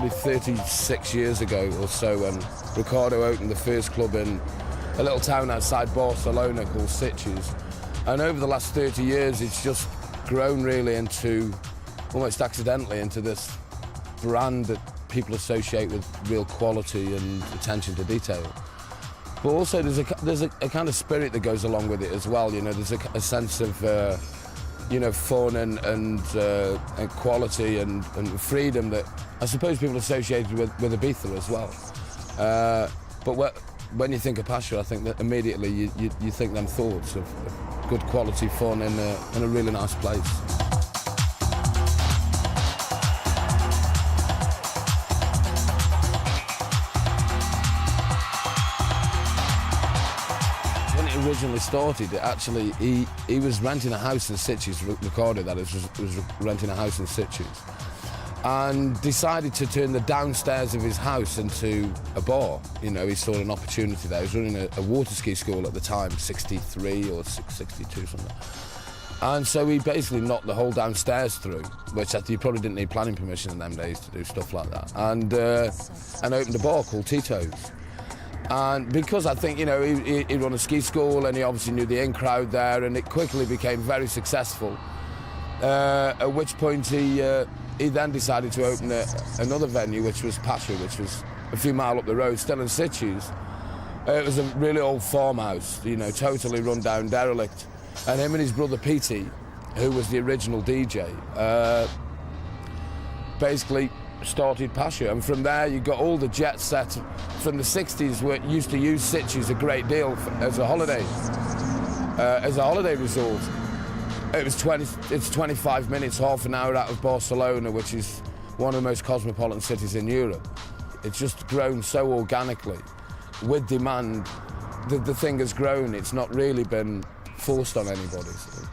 probably 36 years ago or so when Ricardo opened the first club in a little town outside Barcelona called Sitges. And over the last 30 years, it's just grown really into, almost accidentally, into this brand that people associate with real quality and attention to detail. But also there's a kind of spirit that goes along with it as well. You know, there's a sense of you know, fun and quality and freedom that I suppose people associate with Ibiza as well. But when you think of Pacha, I think that immediately you think them thoughts of good quality fun in a really nice place. Originally started, he was renting a house in Sitges, Ricardo that is, was renting a house in Sitges, and decided to turn the downstairs of his house into a bar. You know, he saw an opportunity there. He was running a water ski school at the time, 63 or 62 something. And so he basically knocked the whole downstairs through, which you probably didn't need planning permission in them days to do stuff like that, and opened a bar called Tito's. And because I think, you know, he run a ski school and he obviously knew the in crowd there, and it quickly became very successful. At which point he then decided to open another venue, which was Pacha, which was a few miles up the road, still in Sitges. It was a really old farmhouse, you know, totally run down, derelict. And him and his brother Petey, who was the original DJ, basically started Pacha, and from there you got all the jet set from the 60s, where used to use Sitges a great deal as a holiday resort. It's 25 minutes, half an hour out of Barcelona, which is one of the most cosmopolitan cities in Europe. It's just grown so organically with demand. The thing has grown. It's not really been forced on anybody, so.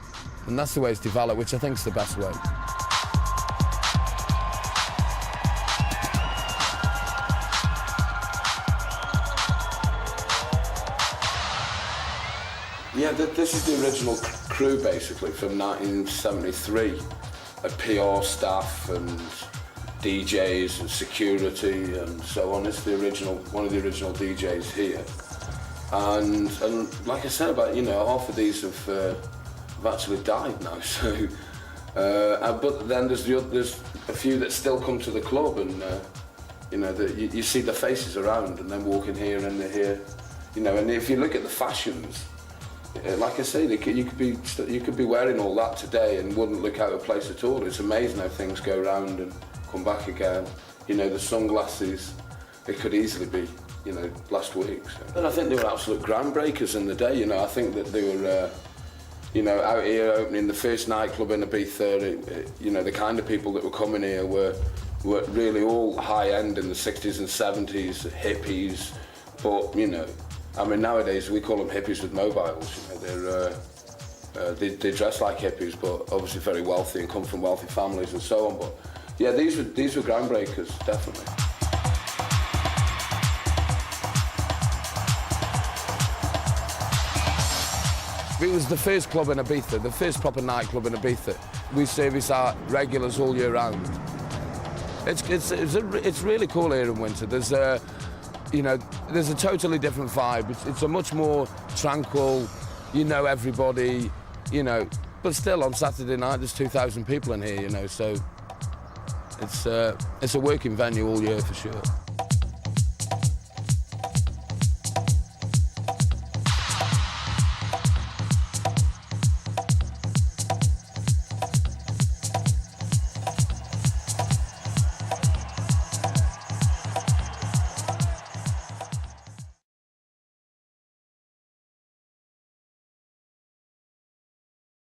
And that's the way it's developed, which I think is the best way. Yeah, this is the original crew, basically, from 1973. A PR staff and DJs and security and so on. It's the original, one of the original DJs here. And like I said, about, you know, half of these have actually died now. So, but then there's a few that still come to the club, and you know, you see their faces around, and then walking here and they're here. You know, and if you look at the fashions. Like I say, you could be wearing all that today and wouldn't look out of place at all. It's amazing how things go round and come back again. You know, the sunglasses, it could easily be, you know, last week. So. And I think they were absolute groundbreakers in the day. You know, I think that they were, you know, out here opening the first nightclub in Ibiza. You know, the kind of people that were coming here were really all high end in the 60s and 70s, hippies, but you know. I mean, nowadays we call them hippies with mobiles. You know, they dress like hippies, but obviously very wealthy and come from wealthy families and so on. But yeah, these were groundbreakers, definitely. It was the first club in Ibiza, the first proper nightclub in Ibiza. We service our regulars all year round. It's really cool here in winter. There's you know, there's a totally different vibe. It's a much more tranquil, you know everybody, you know, but still on Saturday night there's 2,000 people in here, you know, so it's a working venue all year for sure.